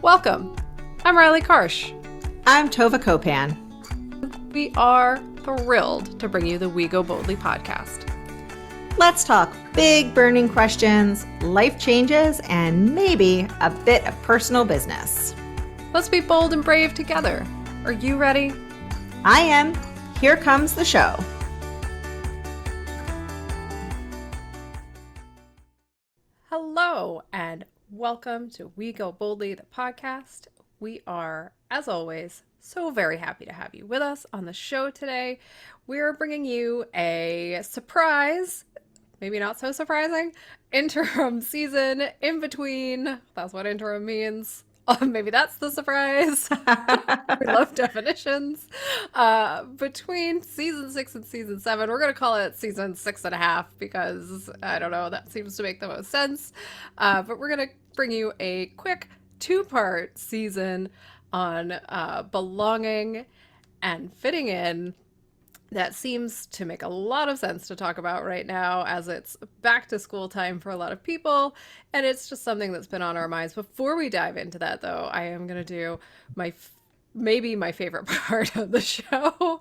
Welcome. I'm Riley Karsh. I'm Tova Kopan. We are thrilled to bring you the We Go Boldly podcast. Let's talk big burning questions, life changes, and maybe a bit of personal business. Let's be bold and brave together. Are you ready? I am. Here comes the show. Hello and welcome to We Go Boldly, the podcast. We are, as always, so very happy to have you with us on the show today. We're bringing you a surprise, maybe not so surprising, interim season in between. That's what interim means. Maybe that's the surprise. We love definitions. Between season 6 and season 7, we're going to call it season 6.5 because I don't know, that seems to make the most sense. But we're going to bring you a quick 2-part season on belonging and fitting in. That seems to make a lot of sense to talk about right now as it's back to school time for a lot of people. And it's just something that's been on our minds. Before we dive into that, though, I am going to do maybe my favorite part of the show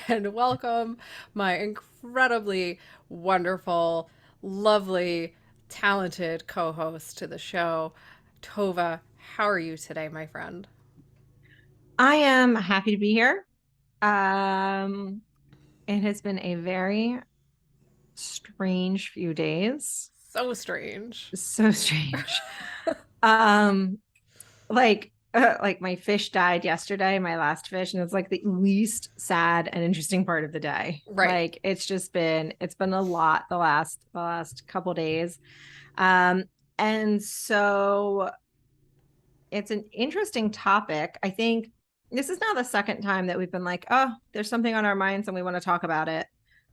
and welcome my incredibly wonderful, lovely, talented co-host to the show, Tova. How are you today, my friend? I am happy to be here. It has been a very strange few days. So strange. So strange. Like my fish died yesterday, my last fish, and it's like the least sad and interesting part of the day. Right. Like it's been a lot the last couple days. And so it's an interesting topic. I think this is now the second time that we've been like, oh, there's something on our minds and we want to talk about it.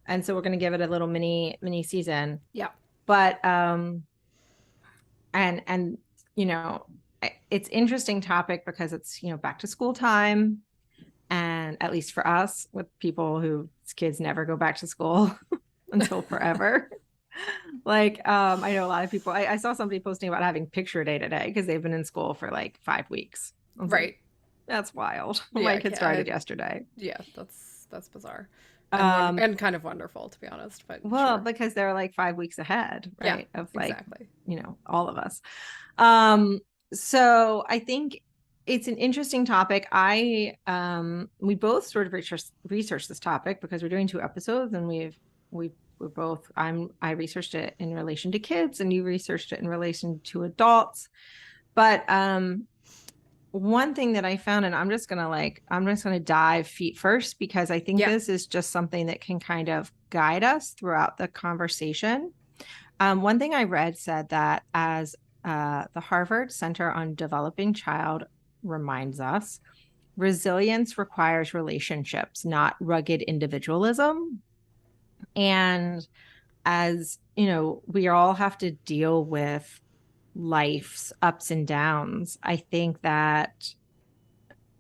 And so we're going to give it a little mini season. Yeah. But, and, you know, it's interesting topic because it's, back to school time. And at least for us with people whose kids never go back to school until forever. Like, I know a lot of people, I saw somebody posting about having picture day today because they've been in school for like 5 weeks. Right. Like, that's wild. Yeah, my kid started yesterday. Yeah, that's bizarre. And kind of wonderful, to be honest. But sure. Because they're like 5 weeks ahead, right? Yeah, of like, exactly. All of us. So I think it's an interesting topic. We both sort of researched this topic because we're doing 2 episodes and I researched it in relation to kids and you researched it in relation to adults. But one thing that I found, and I'm just gonna dive feet first because I think this is just something that can kind of guide us throughout the conversation. One thing I read said that as the Harvard Center on Developing Child reminds us, resilience requires relationships, not rugged individualism. And as we all have to deal with life's ups and downs. I think that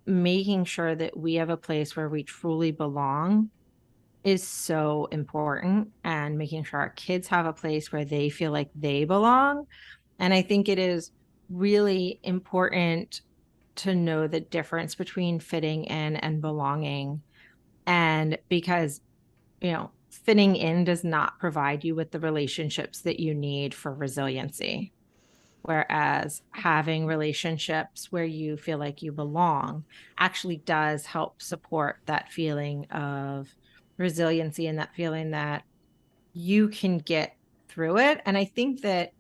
making sure that we have a place where we truly belong is so important, and making sure our kids have a place where they feel like they belong. And I think it is really important to know the difference between fitting in and belonging. And because, fitting in does not provide you with the relationships that you need for resiliency. Whereas having relationships where you feel like you belong actually does help support that feeling of resiliency and that feeling that you can get through it. And I think that,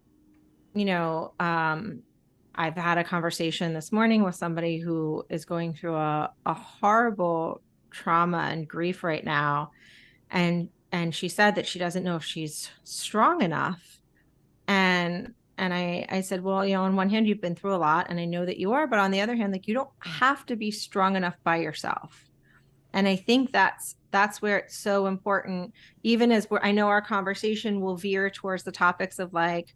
I've had a conversation this morning with somebody who is going through a horrible trauma and grief right now. And she said that she doesn't know if she's strong enough. And I said, well, on one hand, you've been through a lot and I know that you are, but on the other hand, like, you don't have to be strong enough by yourself. And I think that's where it's so important, even as I know our conversation will veer towards the topics of like,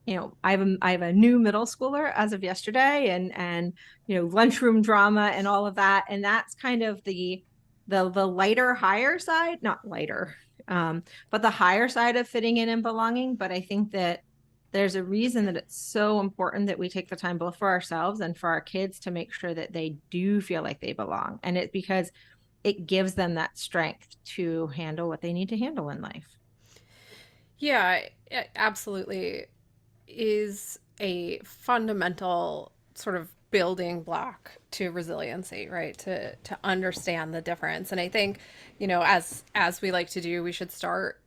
I have a new middle schooler as of yesterday and lunchroom drama and all of that. And that's kind of the lighter, higher side, not lighter, but the higher side of fitting in and belonging. But I think that there's a reason that it's so important that we take the time both for ourselves and for our kids to make sure that they do feel like they belong. And it's because it gives them that strength to handle what they need to handle in life. Yeah, it absolutely is a fundamental sort of building block to resiliency, right? To understand the difference. And I think, as we like to do, we should start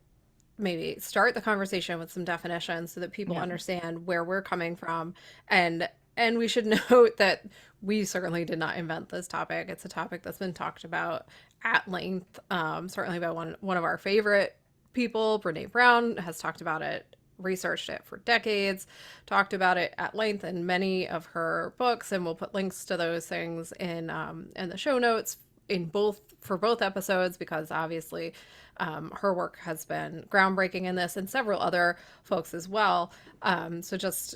the conversation with some definitions so that people Yeah. understand where we're coming from. And we should note that we certainly did not invent this topic. It's a topic that's been talked about at length, certainly by one of our favorite people. Brene Brown has talked about it, researched it for decades, talked about it at length in many of her books, and we'll put links to those things in the show notes for both episodes, because obviously her work has been groundbreaking in this, and several other folks as well. So just,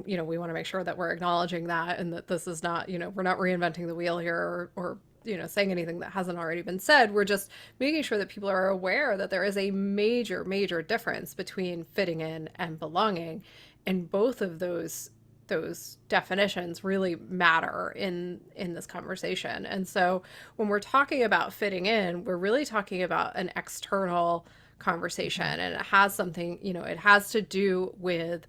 we want to make sure that we're acknowledging that, and that this is not, we're not reinventing the wheel here, or saying anything that hasn't already been said. We're just making sure that people are aware that there is a major, major difference between fitting in and belonging. And both of those definitions really matter in this conversation. And so when we're talking about fitting in, we're really talking about an external conversation, and it has something, it has to do with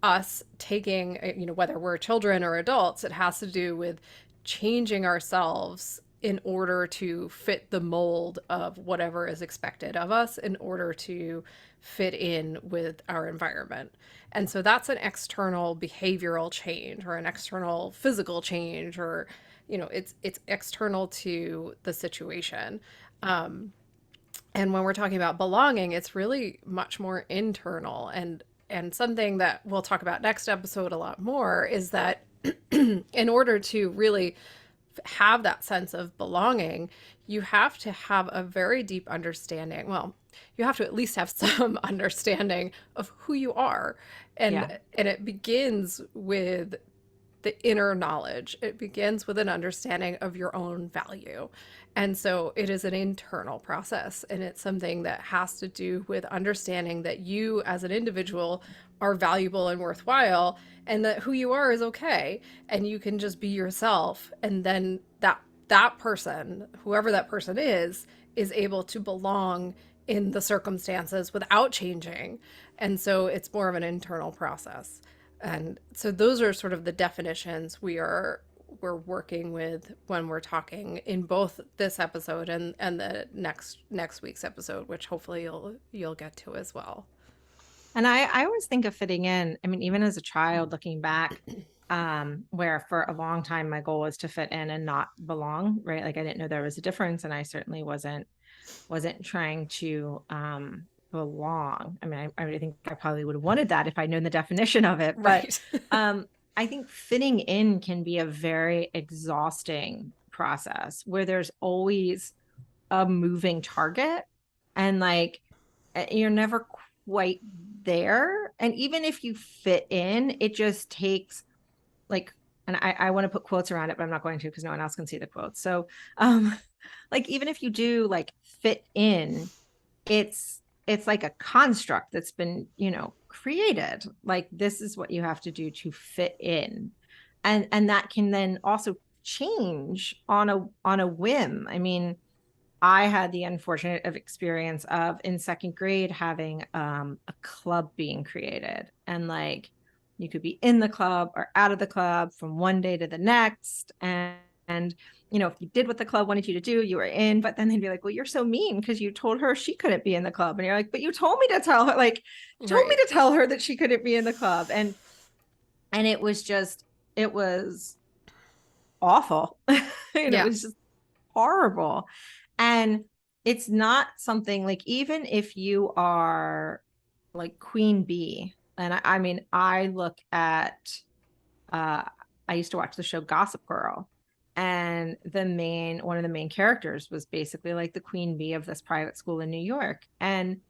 us taking, whether we're children or adults, it has to do with changing ourselves in order to fit the mold of whatever is expected of us, in order to fit in with our environment. And so that's an external behavioral change, or an external physical change, or it's external to the situation. And when we're talking about belonging, it's really much more internal. And something that we'll talk about next episode a lot more is that in order to really have that sense of belonging, you have to have a very deep understanding. Well, you have to at least have some understanding of who you are. And Yeah. and it begins with the inner knowledge. It begins with an understanding of your own value. And so it is an internal process, and it's something that has to do with understanding that you as an individual are valuable and worthwhile, and that who you are is okay, and you can just be yourself. And then that person, whoever that person is able to belong in the circumstances without changing. And so it's more of an internal process. And so those are sort of the definitions we're working with when we're talking in both this episode and the next week's episode, which hopefully you'll get to as well. And I always think of fitting in. I mean, even as a child looking back, where for a long time my goal was to fit in and not belong, right? Like I didn't know there was a difference, and I certainly wasn't trying to belong. I mean, I think I probably would have wanted that if I'd known the definition of it. But Right. I think fitting in can be a very exhausting process where there's always a moving target, and like you're never quite there. And even if you fit in, it just takes like, and I want to put quotes around it, but I'm not going to because no one else can see the quotes. So like even if you do like fit in, it's like a construct that's been, created. Like this is what you have to do to fit in. And that can then also change on a whim. I mean, I had the unfortunate of experience of in second grade having a club being created, and like you could be in the club or out of the club from one day to the next. And if you did what the club wanted you to do, you were in. But then they'd be like, well, you're so mean because you told her she couldn't be in the club. And you're like, but you told me to tell her, like, you told me Right. to tell her that she couldn't be in the club. And it was awful. And it Yeah. was just horrible. And it's not something like, even if you are like queen bee, and I mean, I look at, I used to watch the show Gossip Girl, and one of the main characters was basically like the queen bee of this private school in New York. And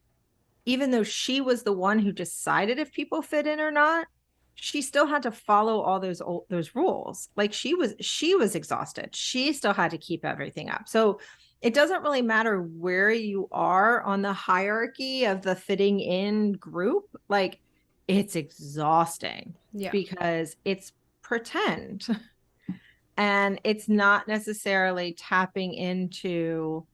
even though she was the one who decided if people fit in or not, she still had to follow all those rules. Like she was exhausted. She still had to keep everything up. So it doesn't really matter where you are on the hierarchy of the fitting in group. Like it's exhausting Yeah. because it's pretend and it's not necessarily tapping into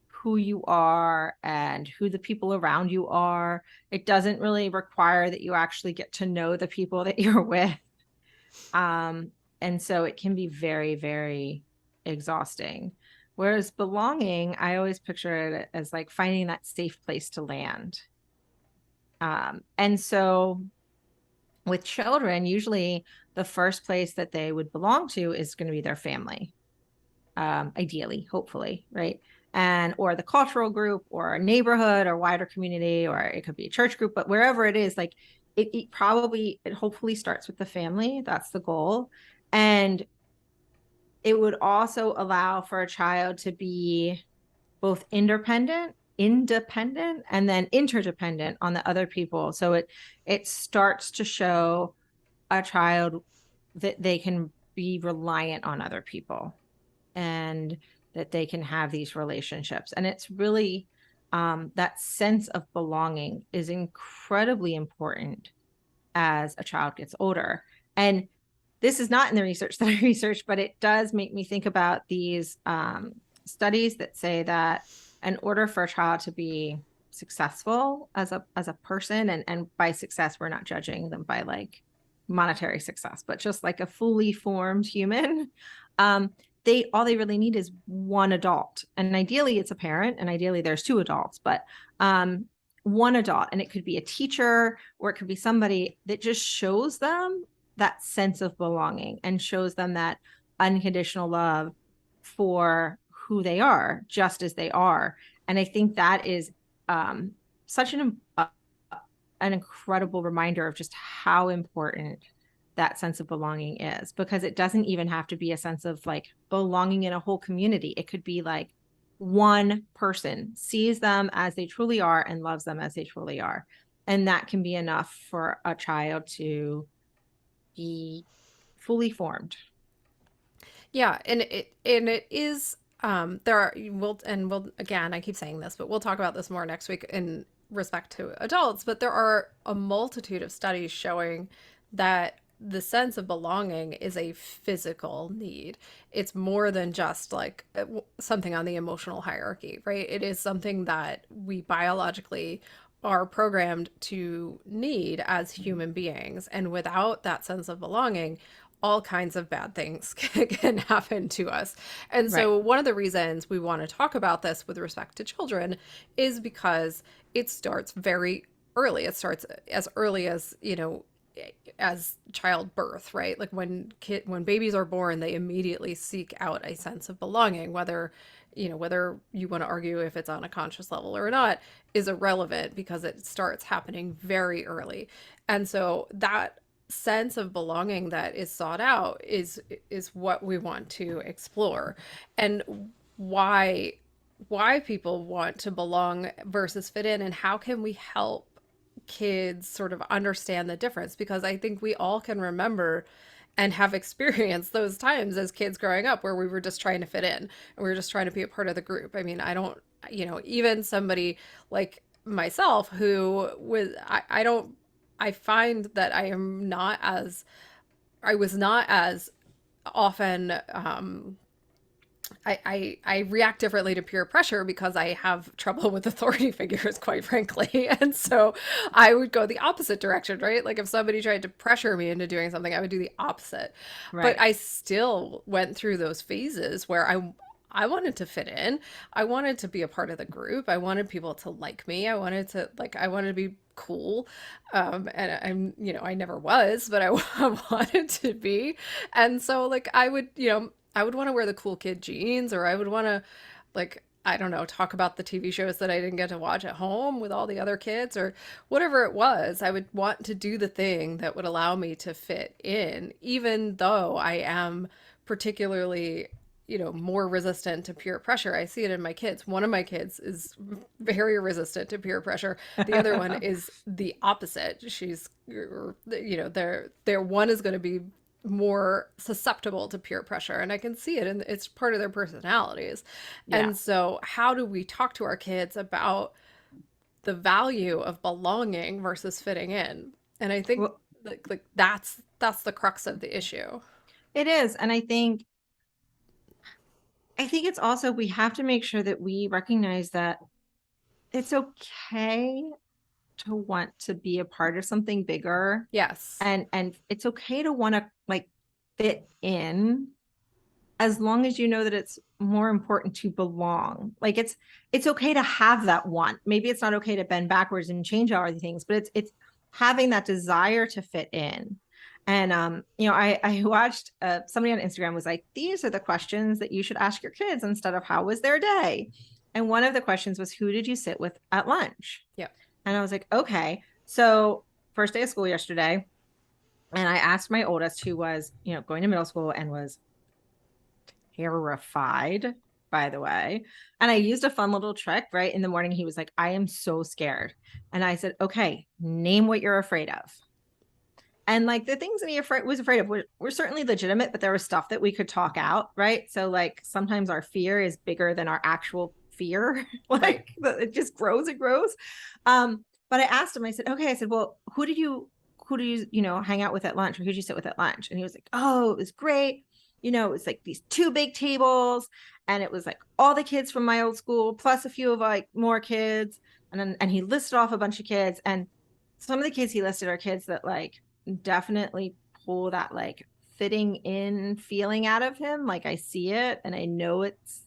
who you are and who the people around you are. It doesn't really require that you actually get to know the people that you're with. And so it can be very, very exhausting. Whereas belonging, I always picture it as like finding that safe place to land. And so with children, usually the first place that they would belong to is going to be their family, ideally, hopefully, right? And or the cultural group or a neighborhood or wider community, or it could be a church group, but wherever it is, like it hopefully starts with the family. That's the goal. And it would also allow for a child to be both independent, and then interdependent on the other people. So it starts to show a child that they can be reliant on other people and that they can have these relationships. And it's really that sense of belonging is incredibly important as a child gets older. And this is not in the research that I researched, but it does make me think about these studies that say that in order for a child to be successful as a person, and by success, we're not judging them by like monetary success, but just like a fully formed human, they all they really need is one adult. And ideally it's a parent, and ideally there's two adults, but one adult, and it could be a teacher or it could be somebody that just shows them that sense of belonging and shows them that unconditional love for who they are, just as they are. And I think that is such an incredible reminder of just how important that sense of belonging is, because it doesn't even have to be a sense of like belonging in a whole community. It could be like one person sees them as they truly are and loves them as they truly are. And that can be enough for a child to be fully formed. Yeah, and it is there are we'll again, I keep saying this, but we'll talk about this more next week in respect to adults, but there are a multitude of studies showing that the sense of belonging is a physical need. It's more than just like something on the emotional hierarchy, right? It is something that we biologically are programmed to need as human beings. And without that sense of belonging, all kinds of bad things can happen to us. And Right. so, one of the reasons we want to talk about this with respect to children is because it starts very early. It starts as early as, as childbirth, right? Like when babies are born, they immediately seek out a sense of belonging, whether you want to argue if it's on a conscious level or not is irrelevant because it starts happening very early. And so that sense of belonging that is sought out is what we want to explore, and why why people want to belong versus fit in, and how can we help kids sort of understand the difference, because I think we all can remember and have experienced those times as kids growing up where we were just trying to fit in and we were just trying to be a part of the group. I mean, I don't, even somebody like myself who was, I don't, I find that I was not as often I react differently to peer pressure because I have trouble with authority figures, quite frankly. And so I would go the opposite direction, right? Like if somebody tried to pressure me into doing something, I would do the opposite. But Right. I still went through those phases where I wanted to fit in. I wanted to be a part of the group. I wanted people to like me. I wanted to be cool. And I never was, but I wanted to be. And so like I would want to wear the cool kid jeans, or I would want to, like, I don't know, talk about the TV shows that I didn't get to watch at home with all the other kids, or whatever it was. I would want to do the thing that would allow me to fit in, even though I am particularly, more resistant to peer pressure. I see it in my kids. One of my kids is very resistant to peer pressure. The other one is the opposite. She's, their one is going to be more susceptible to peer pressure, and I can see it, and it's part of their personalities. Yeah. And so how do we talk to our kids about the value of belonging versus fitting in? And I think Well, like that's the crux of the issue. it is. And I think it's also, we have to make sure that we recognize that it's okay to want to be a part of something bigger, Yes. and it's okay to want to like fit in, as long as you know that it's more important to belong. Like it's okay to have that want. Maybe it's not okay to bend backwards and change all the things, but it's having that desire to fit in. And I watched somebody on Instagram was like, these are the questions that you should ask your kids instead of how was their day. And one of the questions was, who did you sit with at lunch? Yeah. And I was like, okay. So first day of school yesterday, and I asked my oldest, who was, going to middle school and was terrified, by the way. And I used a fun little trick, right? In the morning, he was like, I am so scared. And I said, okay, name what you're afraid of. And like the things that he was afraid of were certainly legitimate, but there was stuff that we could talk out, right? So like sometimes our fear is bigger than our actual fear. Like it just grows and grows. But I asked him, I said, okay, I said, well, who did you, hang out with at lunch, or who did you sit with at lunch? And he was like, oh, it was great. It was like these two big tables, and it was like all the kids from my old school, plus a few of like more kids. And he listed off a bunch of kids. And some of the kids he listed are kids that like definitely pull that like fitting in feeling out of him. Like I see it, and I know it's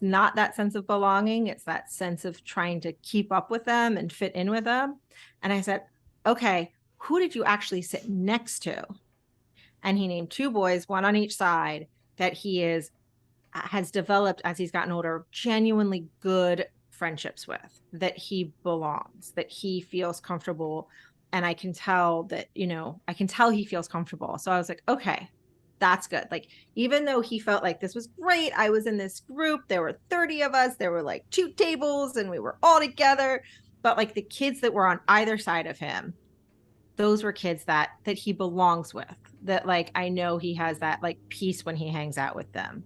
not that sense of belonging. It's that sense of trying to keep up with them and fit in with them. And I said, okay, who did you actually sit next to? And he named two boys, one on each side, that he has developed as he's gotten older, genuinely good friendships with, that he belongs, that he feels comfortable. And I can tell that, he feels comfortable. So I was like, okay, that's good. Like, even though he felt like this was great, I was in this group, there were 30 of us, there were like two tables and we were all together. But like the kids that were on either side of him, those were kids that he belongs with, that like I know he has that like peace when he hangs out with them.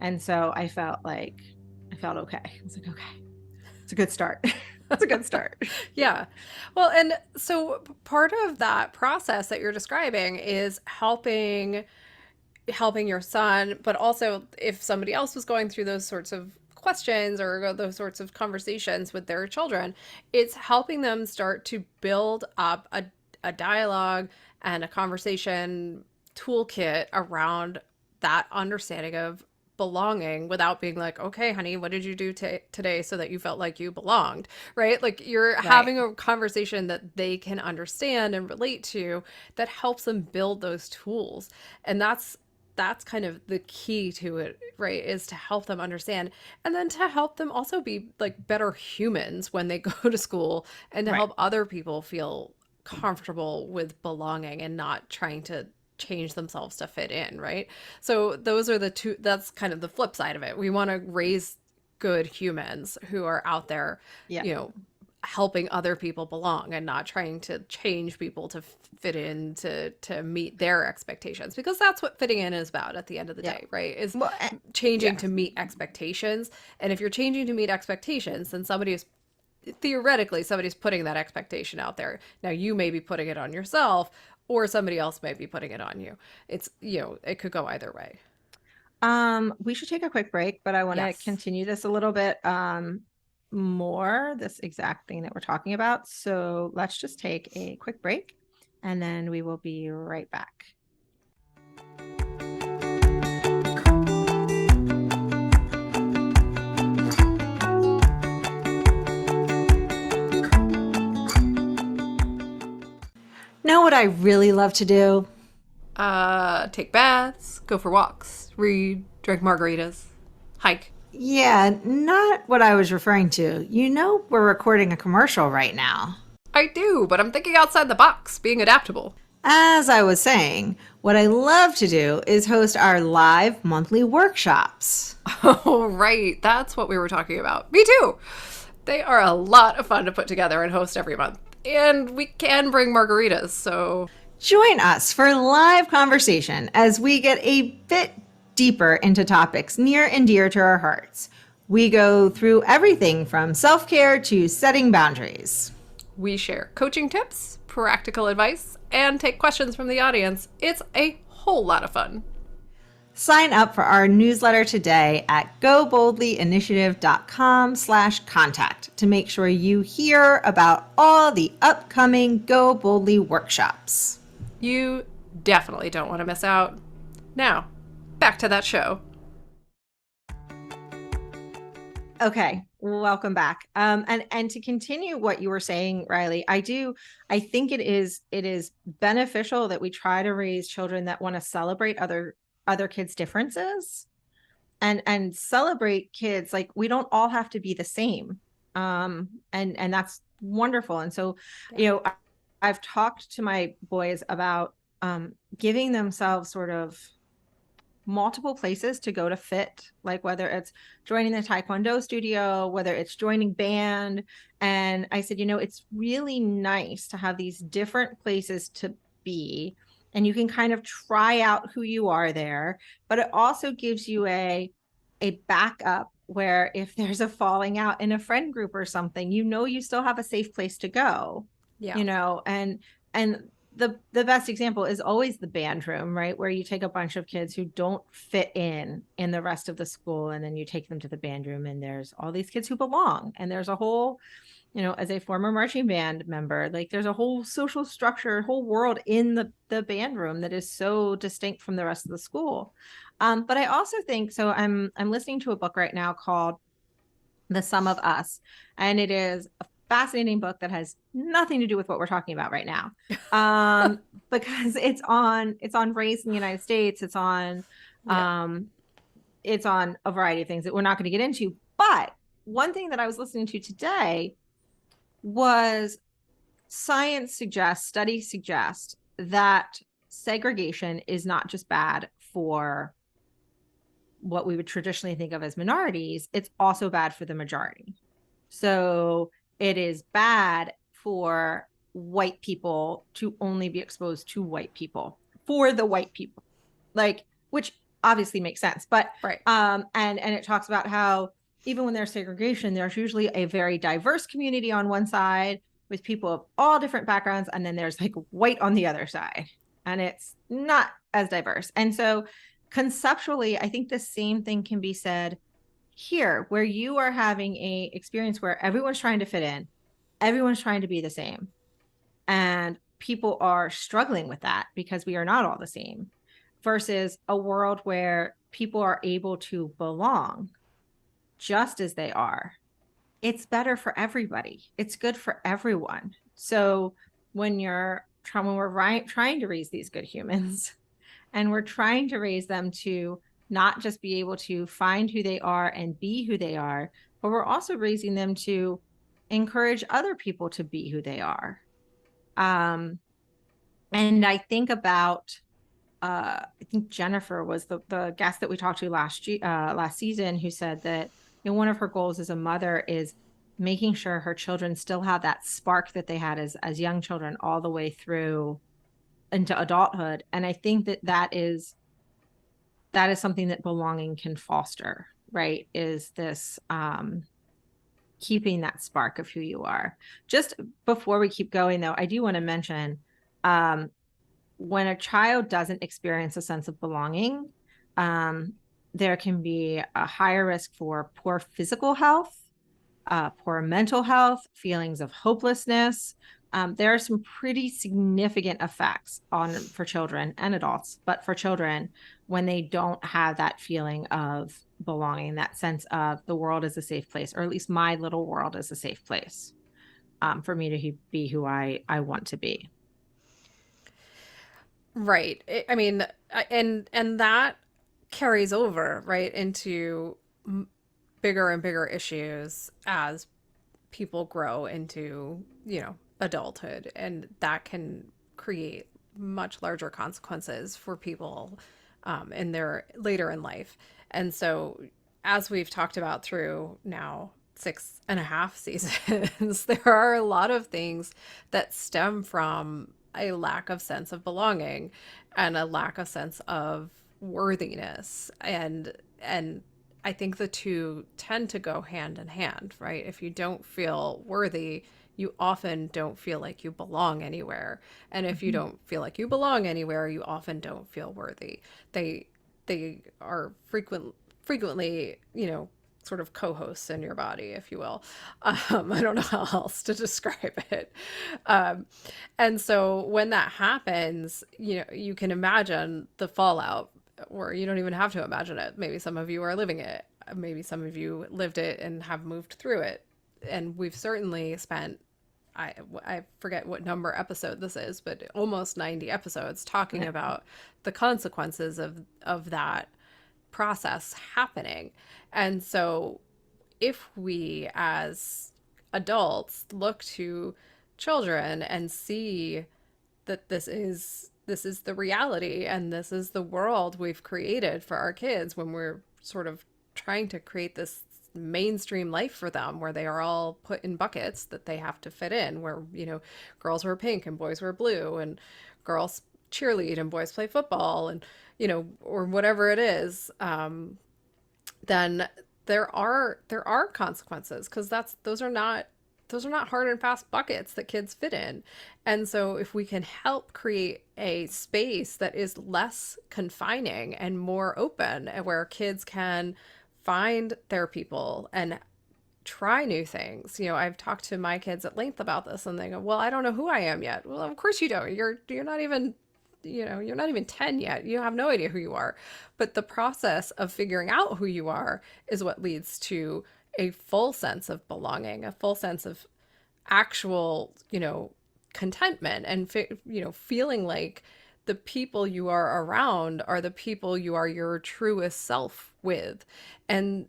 And so I felt okay. I was like, okay, it's a good start. It's a good start. Yeah. Well, and so part of that process that you're describing is helping your son, but also if somebody else was going through those sorts of questions or those sorts of conversations with their children, it's helping them start to build up a dialogue and a conversation toolkit around that understanding of belonging without being like, okay, honey, what did you do today so that you felt like you belonged, right? Like you're Right. having a conversation that they can understand and relate to, that helps them build those tools. And that's kind of the key to it, right? Is to help them understand, and then to help them also be like better humans when they go to school, and to Right. help other people feel comfortable with belonging and not trying to change themselves to fit in, right? So those are the two, that's kind of the flip side of it. We want to raise good humans who are out there, Yeah. Helping other people belong and not trying to change people to fit in to meet their expectations, because that's what fitting in is about at the end of the day, right? Is Well, changing to meet expectations. And if you're changing to meet expectations, then somebody's putting that expectation out there. Now you may be putting it on yourself, or somebody else may be putting it on you. It's, it could go either way. We should take a quick break, but I want to continue this a little bit more, this exact thing that we're talking about. So let's just take a quick break, and then we will be right back. Know what I really love to do? Take baths, go for walks, read, drink margaritas, hike. Yeah, not what I was referring to. You know, we're recording a commercial right now. I do, but I'm thinking outside the box, being adaptable. As I was saying, what I love to do is host our live monthly workshops. Oh, right. That's what we were talking about. Me too. They are a lot of fun to put together and host every month. And we can bring margaritas, so Join us for live conversation as we get a bit deeper into topics near and dear to our hearts. We go through everything from self-care to setting boundaries. We share coaching tips, practical advice, and take questions from the audience. It's a whole lot of fun. Sign up for our newsletter today at goboldlyinitiative.com/contact to make sure you hear about all the upcoming Go Boldly workshops. You definitely don't want to miss out. Now, back to that show. Okay, welcome back. And to continue what you were saying, Riley, I think it is beneficial that we try to raise children that want to celebrate other kids' differences and celebrate kids. Like, we don't all have to be the same. And that's wonderful. And so, I've talked to my boys about giving themselves sort of multiple places to go to fit, like whether it's joining the Taekwondo studio, whether it's joining band. And I said, it's really nice to have these different places to be, and you can kind of try out who you are there, but it also gives you a backup where if there's a falling out in a friend group or something, you still have a safe place to go. Yeah. And the best example is always the band room, right? Where you take a bunch of kids who don't fit in the rest of the school, and then you take them to the band room, and there's all these kids who belong. And there's a whole, as a former marching band member, like there's a whole social structure, whole world in the band room that is so distinct from the rest of the school. But I also think, so I'm listening to a book right now called The Sum of Us, and it is a fascinating book that has nothing to do with what we're talking about right now, because it's on race in the United States. It's on a variety of things that we're not going to get into. But one thing that I was listening to today was studies suggest that segregation is not just bad for what we would traditionally think of as minorities, it's also bad for the majority. So it is bad for white people to only be exposed to white people, for the white people, like, which obviously makes sense. But right. And it talks about how even when there's segregation, there's usually a very diverse community on one side with people of all different backgrounds, and then there's like white on the other side, and it's not as diverse. And so conceptually, I think the same thing can be said here, where you are having a experience where everyone's trying to fit in, everyone's trying to be the same, and people are struggling with that because we are not all the same, versus a world where people are able to belong just as they are. It's better for everybody. It's good for everyone. So when we're trying to raise these good humans, and we're trying to raise them to not just be able to find who they are and be who they are, but we're also raising them to encourage other people to be who they are. And I think about, I think Jennifer was the guest that we talked to last season, who said that one of her goals as a mother is making sure her children still have that spark that they had as young children all the way through into adulthood. And I think that is something that belonging can foster, right? Is this keeping that spark of who you are. Just before we keep going, though, I do want to mention when a child doesn't experience a sense of belonging, there can be a higher risk for poor physical health, poor mental health, feelings of hopelessness. There are some pretty significant effects for children and adults, but for children, when they don't have that feeling of belonging, that sense of the world is a safe place, or at least my little world is a safe place for me to be who I want to be. Right. I mean, and that carries over, right, into bigger and bigger issues as people grow into, adulthood, and that can create much larger consequences for people in their later in life. And so, as we've talked about through now 6.5 seasons, there are a lot of things that stem from a lack of sense of belonging and a lack of sense of worthiness. And I think the two tend to go hand in hand, right? If you don't feel worthy, you often don't feel like you belong anywhere. And if you don't feel like you belong anywhere, you often don't feel worthy. They are frequently, you know, sort of co-hosts in your body, if you will. I don't know how else to describe it. Um, and so when that happens, you know, you can imagine the fallout, or you don't even have to imagine it. Maybe some of you are living it. Maybe some of you lived it and have moved through it. And we've certainly spent, I forget what number episode this is, but almost 90 episodes talking about the consequences of that process happening. And so if we as adults look to children and see that this is the reality and this is the world we've created for our kids, when we're sort of trying to create this mainstream life for them where they are all put in buckets that they have to fit in, where, you know, girls wear pink and boys wear blue, and girls cheerlead and boys play football, and, you know, or whatever it is, then there are consequences, because those are not hard and fast buckets that kids fit in. And so if we can help create a space that is less confining and more open, and where kids can find their people and try new things. You know, I've talked to my kids at length about this, and they go, "Well, I don't know who I am yet." Well, of course you don't. You're not even, you know, you're not even 10 yet. You have no idea who you are. But the process of figuring out who you are is what leads to a full sense of belonging, a full sense of actual, you know, contentment, and you know, feeling like the people you are around are the people you are your truest self with. And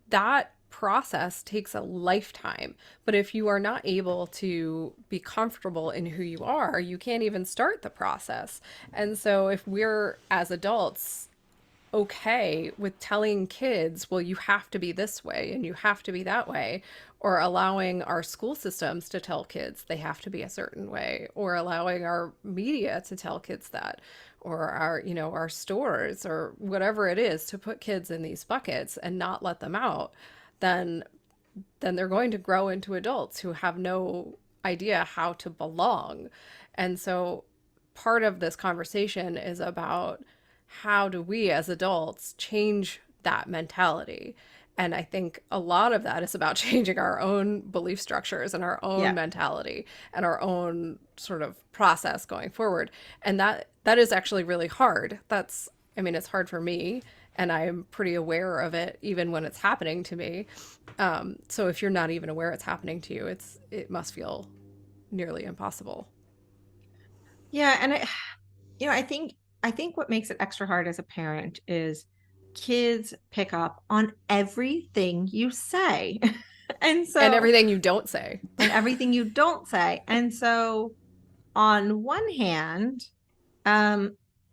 that process takes a lifetime. But if you are not able to be comfortable in who you are, you can't even start the process. And so if we're as adults okay with telling kids, well, you have to be this way and you have to be that way, or allowing our school systems to tell kids they have to be a certain way, or allowing our media to tell kids that, or our, you know, our stores or whatever it is, to put kids in these buckets and not let them out, then they're going to grow into adults who have no idea how to belong. And so part of this conversation is about how do we as adults change that mentality. And I think a lot of that is about changing our own belief structures and our own mentality and our own sort of process going forward. And that is actually really hard. I mean, it's hard for me, and I'm pretty aware of it even when it's happening to me. So if you're not even aware it's happening to you, it must feel nearly impossible. Yeah, and I think what makes it extra hard as a parent is kids pick up on everything you say. And everything you don't say. And everything you don't say. And so on one hand,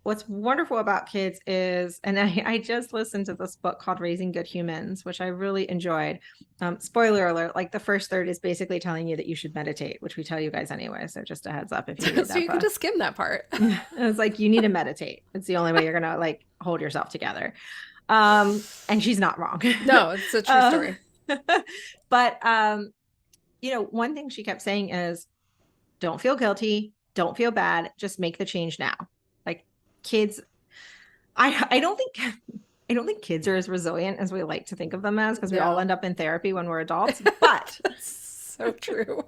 what's wonderful about kids is, and I just listened to this book called Raising Good Humans, which I really enjoyed. Spoiler alert, like the first third is basically telling you that you should meditate, which we tell you guys anyway. So just a heads up if you read that so you book. can just skim that part. It's like, you need to meditate. It's the only way you're going to like hold yourself together. And she's not wrong. No, it's a true story. But, you know, one thing she kept saying is, don't feel guilty. Don't feel bad. Just make the change now. Like kids, I don't think kids are as resilient as we like to think of them as, because we all end up in therapy when we're adults, but so true.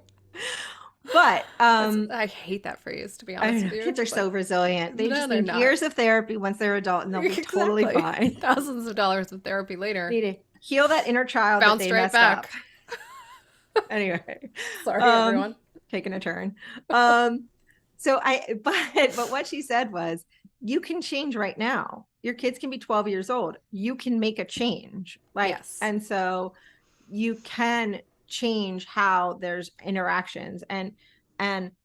But I hate that phrase, to be honest with you. Kids are so resilient. They just need not. Years of therapy once they're adult, and they'll be totally fine. Thousands of dollars of therapy later. Need to heal that inner child. Bounced that they right messed back. Up. Anyway, sorry everyone. Taking a turn. So but what she said was, you can change right now. Your kids can be 12 years old. You can make a change. Like, yes. And so you can change how there's interactions, and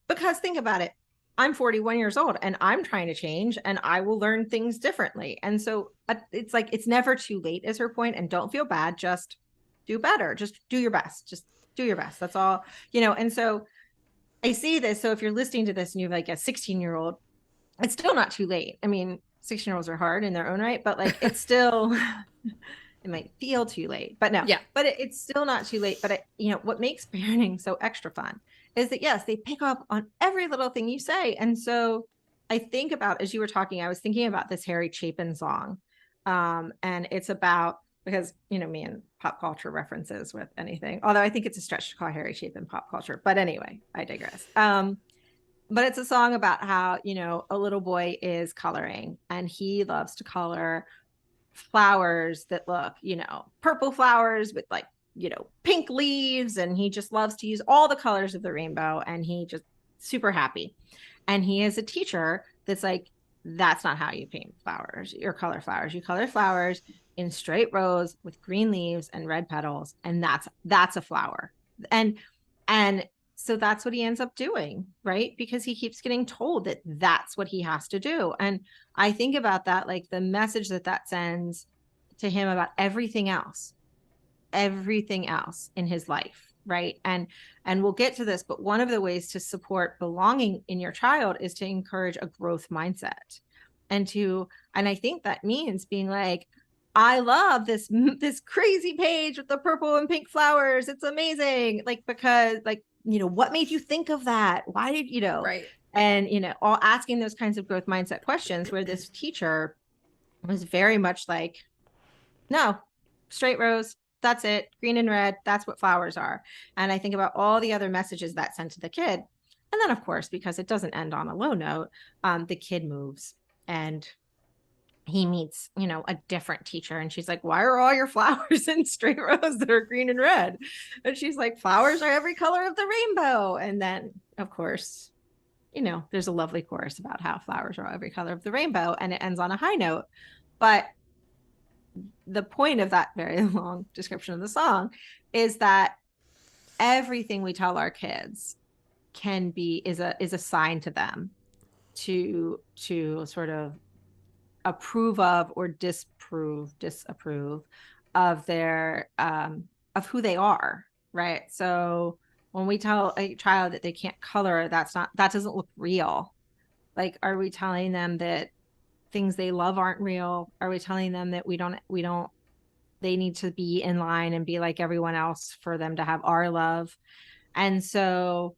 because think about it, I'm 41 years old and I'm trying to change, and I will learn things differently. And so it's like, it's never too late is her point. And don't feel bad. Just do better. Just do your best. Just do your best. That's all, you know. And so I see this. So if you're listening to this and you're like a 16-year-old, it's still not too late. I mean, 16-year-olds are hard in their own right, but like, it's still, It might feel too late, but no, Yeah. but it's still not too late. But what makes parenting so extra fun is that, yes, they pick up on every little thing you say. And so I think about, as you were talking, I was thinking about this Harry Chapin song. And it's about, because, me and pop culture references with anything, although I think it's a stretch to call Harry Chapin pop culture. But anyway, I digress. But it's a song about how, a little boy is coloring and he loves to color flowers that look, purple flowers with like, pink leaves. And he just loves to use all the colors of the rainbow. And he just super happy. And he is a teacher that's like, that's not how you paint flowers or color flowers. You color flowers in straight rows with green leaves and red petals. And that's a flower. And so that's what he ends up doing, right? Because he keeps getting told that that's what he has to do. And I think about that, like the message that sends to him about everything else in his life, right? And we'll get to this, but one of the ways to support belonging in your child is to encourage a growth mindset. And I think that means being like, I love this crazy page with the purple and pink flowers. It's amazing. Like, because like, what made you think of that? Why did, Right. and, all asking those kinds of growth mindset questions, where this teacher was very much like, no, straight rows. That's it. Green and red. That's what flowers are. And I think about all the other messages that sent to the kid. And then, of course, because it doesn't end on a low note, the kid moves and he meets, a different teacher. And she's like, why are all your flowers in straight rows that are green and red? And she's like, flowers are every color of the rainbow. And then, of course, there's a lovely chorus about how flowers are every color of the rainbow. And it ends on a high note. But the point of that very long description of the song is that everything we tell our kids is a sign to them to sort of approve of or disapprove of their of who they are, right? So when we tell a child that they can't color, that doesn't look real. Like, are we telling them that things they love aren't real? Are we telling them that they need to be in line and be like everyone else for them to have our love? And so,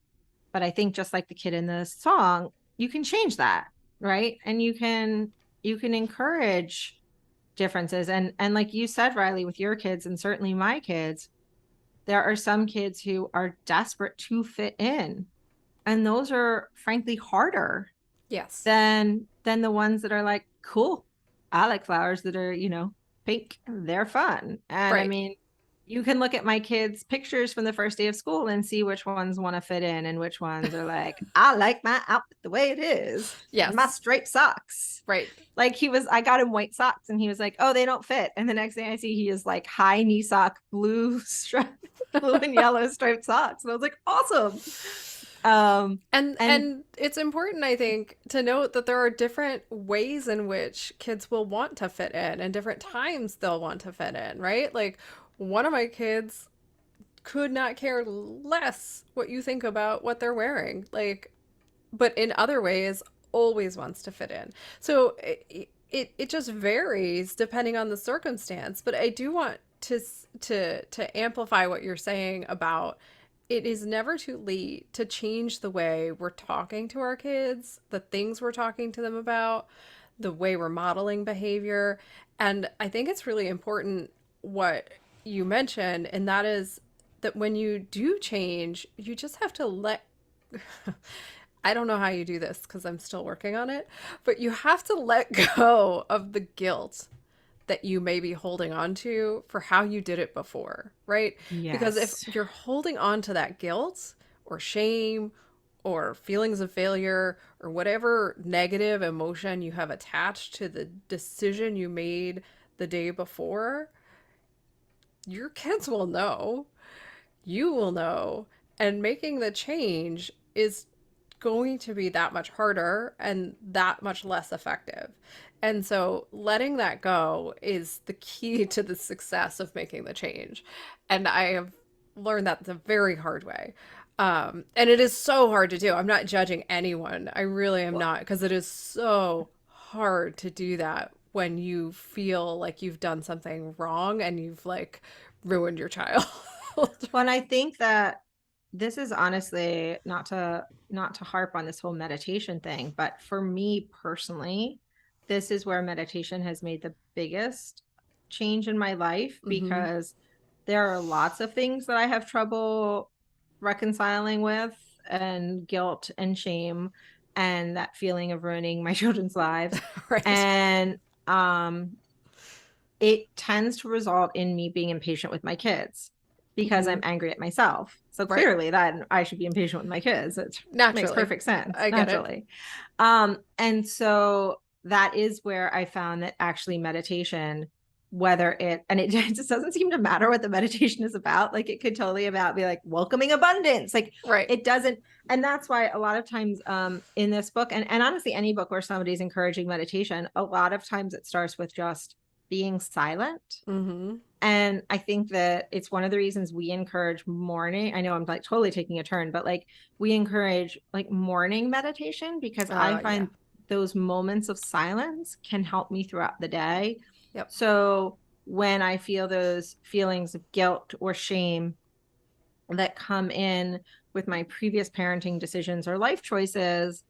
but I think just like the kid in the song, you can change that, right? And you can encourage differences. And like you said, Riley, with your kids and certainly my kids, there are some kids who are desperate to fit in. And those are frankly harder Yes. than the ones that are like, cool, I like flowers that are, pink. They're fun. And Right. I mean, you can look at my kids' pictures from the first day of school and see which ones want to fit in and which ones are like, I like my outfit the way it is. Yes. And my straight socks. Right. Like I got him white socks and he was like, oh, they don't fit. And the next thing I see, he is like high knee sock, blue and yellow striped socks. And I was like, awesome. And it's important, I think, to note that there are different ways in which kids will want to fit in and different times they'll want to fit in, right? Like, one of my kids could not care less what you think about what they're wearing, like, but in other ways always wants to fit in. So it just varies depending on the circumstance. But I do want to amplify what you're saying about it is never too late to change the way we're talking to our kids, the things we're talking to them about, the way we're modeling behavior. And I think it's really important what you mentioned, and that is that when you do change, you just have to let I don't know how you do this because I'm still working on it, but you have to let go of the guilt that you may be holding on to for how you did it before, right? Yes. Because if you're holding on to that guilt or shame or feelings of failure or whatever negative emotion you have attached to the decision you made the day before, your kids will know, you will know, and making the change is going to be that much harder and that much less effective. And so letting that go is the key to the success of making the change. And I have learned that the very hard way. And it is so hard to do. I'm not judging anyone. I really am not, because it is so hard to do that when you feel like you've done something wrong and you've like ruined your child. Well, and I think that this is honestly not to harp on this whole meditation thing, but for me personally, this is where meditation has made the biggest change in my life, because there are lots of things that I have trouble reconciling with, and guilt and shame and that feeling of ruining my children's lives. Right. And it tends to result in me being impatient with my kids because I'm angry at myself. So Right. clearly that I should be impatient with my kids. It Naturally. makes perfect sense. I get it. Naturally. And so that is where I found that actually meditation, it just doesn't seem to matter what the meditation is about. Like, it could totally be like welcoming abundance. Like, Right. it doesn't. And that's why a lot of times in this book, and honestly, any book where somebody's encouraging meditation, a lot of times it starts with just being silent. And I think that it's one of the reasons we encourage morning. I know I'm like totally taking a turn, but like we encourage like morning meditation, because I find those moments of silence can help me throughout the day. Yep. So when I feel those feelings of guilt or shame that come in with my previous parenting decisions or life choices,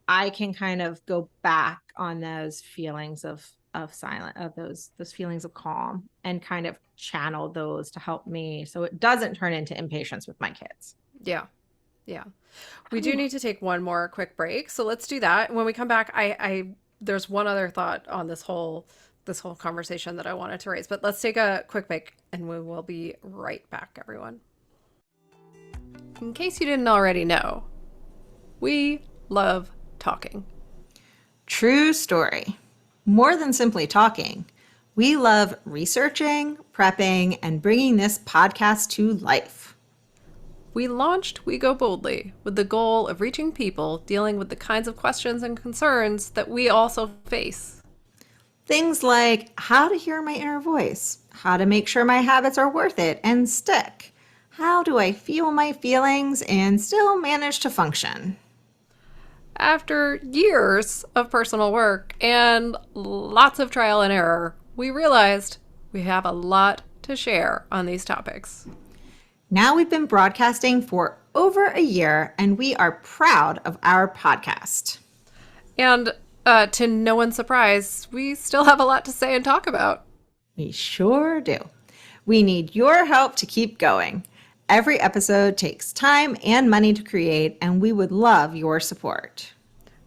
I can kind of go back on those feelings of silence, of those feelings of calm, and kind of channel those to help me so it doesn't turn into impatience with my kids. Yeah. We do need to take one more quick break, so let's do that. When we come back, I there's one other thought on this whole conversation that I wanted to raise, but let's take a quick break and we will be right back, everyone. In case you didn't already know, we love talking. True story. More than simply talking, we love researching, prepping, and bringing this podcast to life. We launched We Go Boldly with the goal of reaching people dealing with the kinds of questions and concerns that we also face. Things like how to hear my inner voice, how to make sure my habits are worth it and stick, how do I feel my feelings and still manage to function. After years of personal work and lots of trial and error, we realized we have a lot to share on these topics. Now we've been broadcasting for over a year, and we are proud of our podcast. And to no one's surprise, we still have a lot to say and talk about. We sure do. We need your help to keep going. Every episode takes time and money to create, and we would love your support.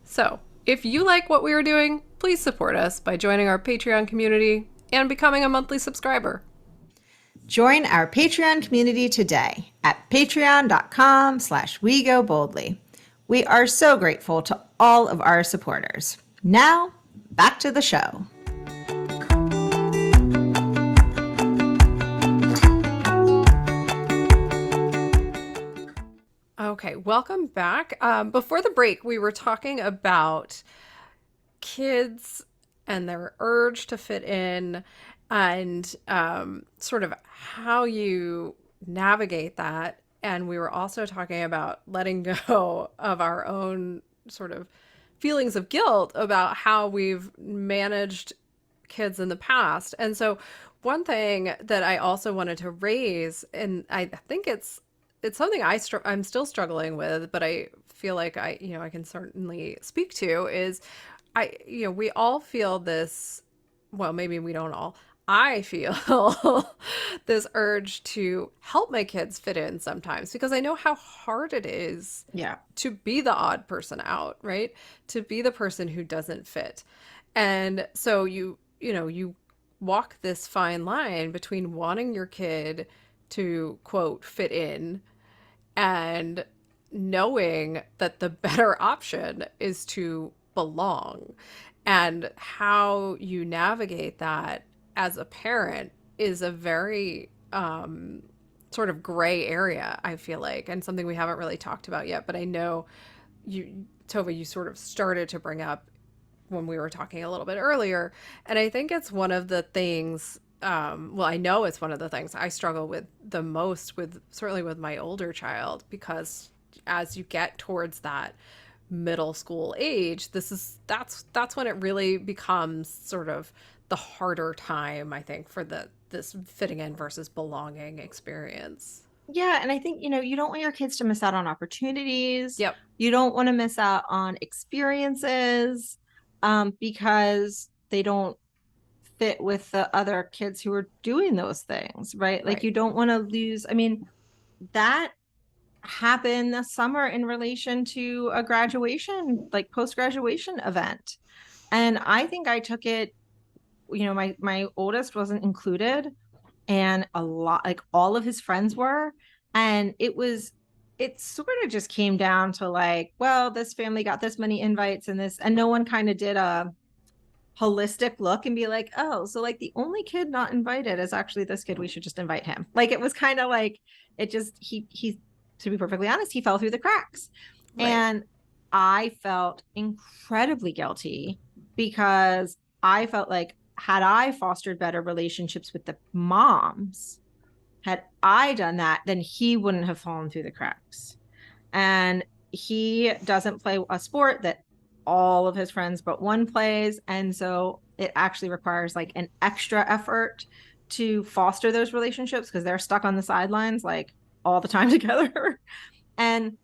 So, if you like what we are doing, please support us by joining our Patreon community and becoming a monthly subscriber. Join our Patreon community today at patreon.com/wegoboldly. We are so grateful to all of our supporters. Now, back to the show. Okay, welcome back. Before the break, we were talking about kids and their urge to fit in, and sort of how you navigate that. And we were also talking about letting go of our own sort of feelings of guilt about how we've managed kids in the past. And so one thing that I also wanted to raise, and I think it's something I'm still struggling with, but I feel like I can certainly speak to, is we all feel this, well, maybe we don't all. I feel this urge to help my kids fit in sometimes, because I know how hard it is to be the odd person out, right? To be the person who doesn't fit. And so you walk this fine line between wanting your kid to, quote, fit in, and knowing that the better option is to belong. And how you navigate that as a parent is a very sort of gray area, I feel like, and something we haven't really talked about yet. But I know Tova, you sort of started to bring up when we were talking a little bit earlier. And I think it's one of the things, I know it's one of the things I struggle with the most, certainly with my older child, because as you get towards that middle school age, that's when it really becomes sort of the harder time, I think, for this fitting in versus belonging experience. Yeah, and I think, you don't want your kids to miss out on opportunities. Yep. You don't want to miss out on experiences, because they don't fit with the other kids who are doing those things, right? Like Right. you don't want to lose. I mean, that happened this summer in relation to a graduation, like post-graduation event. And I think I took it, my oldest wasn't included, and a lot, like all of his friends were. And it sort of just came down to like, well, this family got this many invites and this, and no one kind of did a holistic look and be like, oh, so like the only kid not invited is actually this kid. We should just invite him. Like it was kind of like, it just, he, to be perfectly honest, he fell through the cracks. Right. And I felt incredibly guilty because I felt like, had I fostered better relationships with the moms, had I done that, then he wouldn't have fallen through the cracks. And he doesn't play a sport that all of his friends but one plays. And so it actually requires like an extra effort to foster those relationships because they're stuck on the sidelines like all the time together. and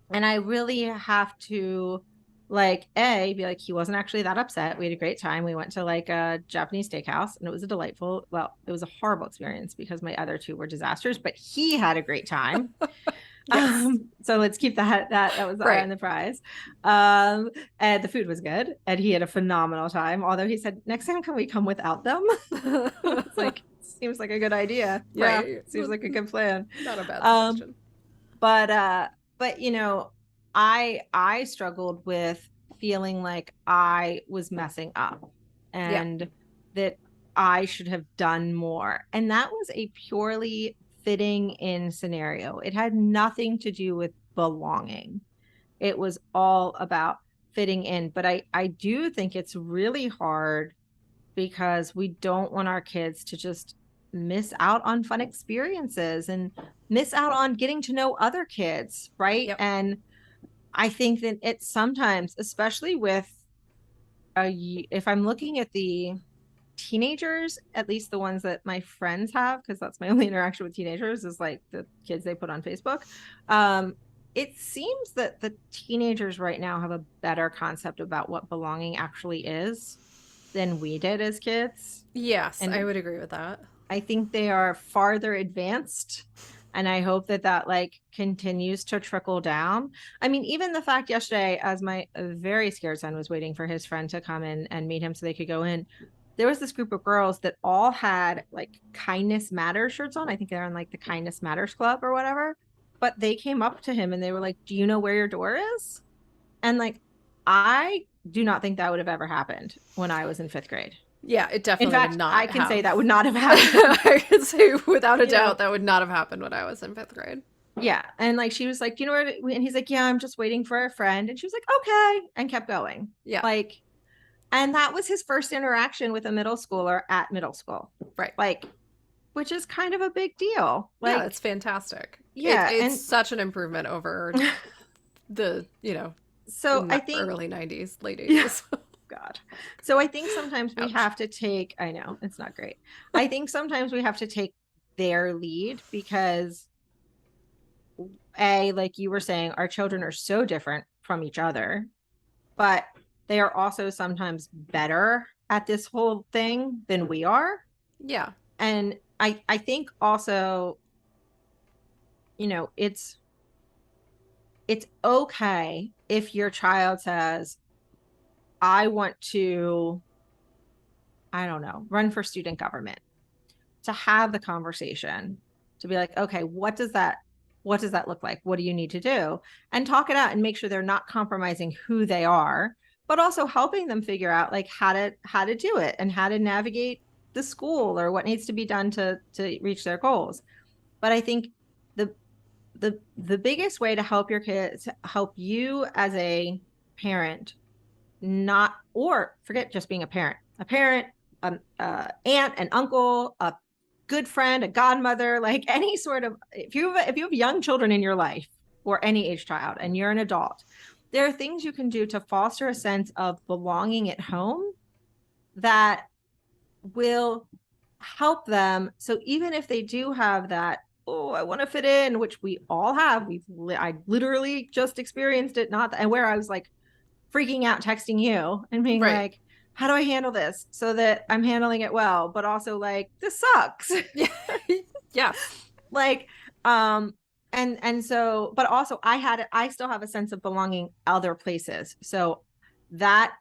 I really have to like be like, he wasn't actually that upset. We had a great time. We went to like a Japanese steakhouse and it was it was a horrible experience because my other two were disasters, but he had a great time. Yes. So let's keep that was Right. on the prize. And the food was good and he had a phenomenal time. Although he said, next time, can we come without them? It's like, seems like a good idea. Right. Yeah, seems like a good plan. Not a bad suggestion. But I struggled with feeling like I was messing up and that I should have done more. And that was a purely fitting in scenario. It had nothing to do with belonging. It was all about fitting in. But I do think it's really hard because we don't want our kids to just miss out on fun experiences and miss out on getting to know other kids, right? Yep. And I think that it's sometimes, especially with if I'm looking at the teenagers, at least the ones that my friends have, because that's my only interaction with teenagers is like the kids they put on Facebook. It seems that the teenagers right now have a better concept about what belonging actually is than we did as kids. Yes, And I would agree with that. I think they are farther advanced. And I hope that like continues to trickle down. I mean, even the fact yesterday, as my very scared son was waiting for his friend to come in and meet him so they could go in, there was this group of girls that all had like Kindness Matters shirts on. I think they're in like the Kindness Matters Club or whatever. But they came up to him and they were like, do you know where your door is? And like, I do not think that would have ever happened when I was in 5th grade. Yeah, it definitely In fact, would not I can have. say that would not have happened. I can say without a You know? doubt that would not have happened when I was in 5th grade. Yeah. And like, she was like, do you know where and he's like, yeah, I'm just waiting for a friend. And she was like, okay. And kept going. Yeah. Like, and that was his first interaction with a middle schooler at middle school. Right. Like, which is kind of a big deal. Like, yeah, it's fantastic. Yeah. It's such an improvement over the, so I think early 90s, late 80s. God. So I think sometimes we Ouch. have to take, I know it's not great. I think sometimes we have to take their lead because like you were saying, our children are so different from each other, but they are also sometimes better at this whole thing than we are. Yeah. And I think also, it's okay if your child says, I want to, I don't know, run for student government, to have the conversation, to be like, okay, what does that look like? What do you need to do? And talk it out and make sure they're not compromising who they are, but also helping them figure out like how to do it and how to navigate the school or what needs to be done to reach their goals. But I think the biggest way to help your kids, help you as a parent, not, or forget just being a parent, aunt, an uncle, a good friend, a godmother, like any sort of, if you have young children in your life or any age child and you're an adult, there are things you can do to foster a sense of belonging at home that will help them. So even if they do have that, oh, I want to fit in, which we all have, I literally just experienced it, not and where I was like freaking out, texting you and being Right. like, how do I handle this so that I'm handling it well, but also like, this sucks. Yeah. Yes. Like, and so, but also I still have a sense of belonging other places. So that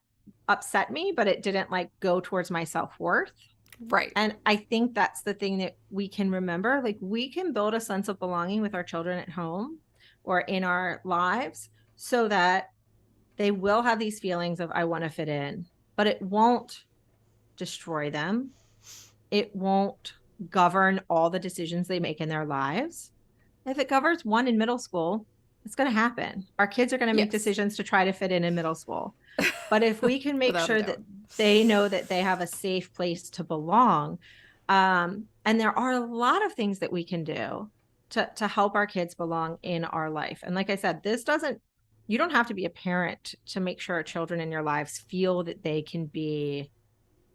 upset me, but it didn't like go towards my self-worth. Right. And I think that's the thing that we can remember. Like, we can build a sense of belonging with our children at home or in our lives so that they will have these feelings of, I want to fit in, but it won't destroy them. It won't govern all the decisions they make in their lives. If it governs one in middle school, it's going to happen. Our kids are going to make Yes. decisions to try to fit in middle school. But if we can make Without a sure doubt. that they know that they have a safe place to belong, and there are a lot of things that we can do to help our kids belong in our life. And like I said, you don't have to be a parent to make sure children in your lives feel that they can be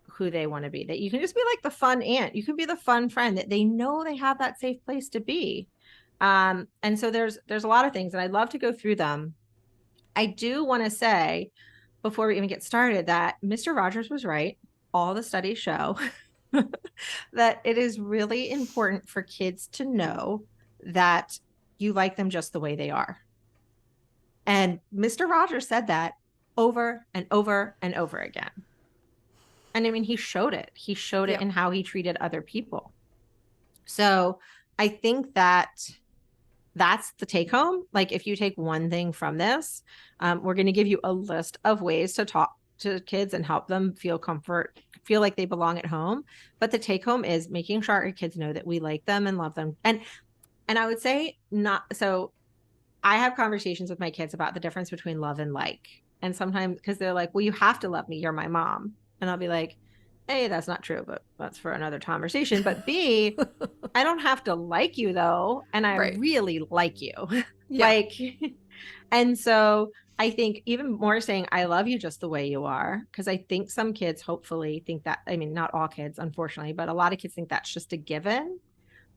who they want to be, that you can just be like the fun aunt, you can be the fun friend, that they know they have that safe place to be. And so there's a lot of things, and I'd love to go through them. I do want to say before we even get started that Mr. Rogers was right. All the studies show that it is really important for kids to know that you like them just the way they are. And Mr. Rogers said that over and over and over again. And I mean, he showed it. He showed it in how he treated other people. So I think that that's the take home. Like, if you take one thing from this, we're going to give you a list of ways to talk to kids and help them feel like they belong at home. But the take home is making sure our kids know that we like them and love them. And I would say so I have conversations with my kids about the difference between love and like. And sometimes, because they're like, well, you have to love me, you're my mom. And I'll be like, A, that's not true, but that's for another conversation. But B, I don't have to like you though. And I really like you. Like, and so I think even more saying, I love you just the way you are. Because I think some kids hopefully think that, I mean, not all kids, unfortunately, but a lot of kids think that's just a given.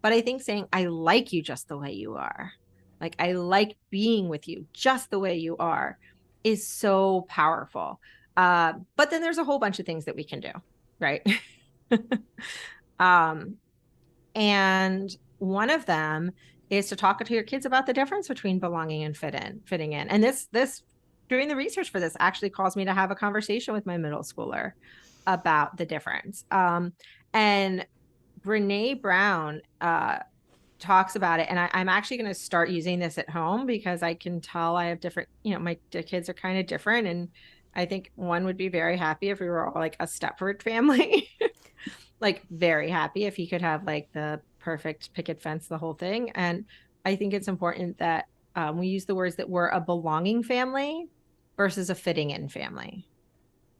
But I think saying, I like you just the way you are, like, I like being with you just the way you are, is so powerful. But then there's a whole bunch of things that we can do, right? And one of them is to talk to your kids about the difference between belonging and fitting in. And this doing the research for this actually caused me to have a conversation with my middle schooler about the difference. And Brene Brown talks about it. And I'm actually going to start using this at home because I can tell I have different, my kids are kind of different. And I think one would be very happy if we were all like a Stepford family, like very happy if he could have like the perfect picket fence, the whole thing. And I think it's important that we use the words that we're a belonging family versus a fitting in family,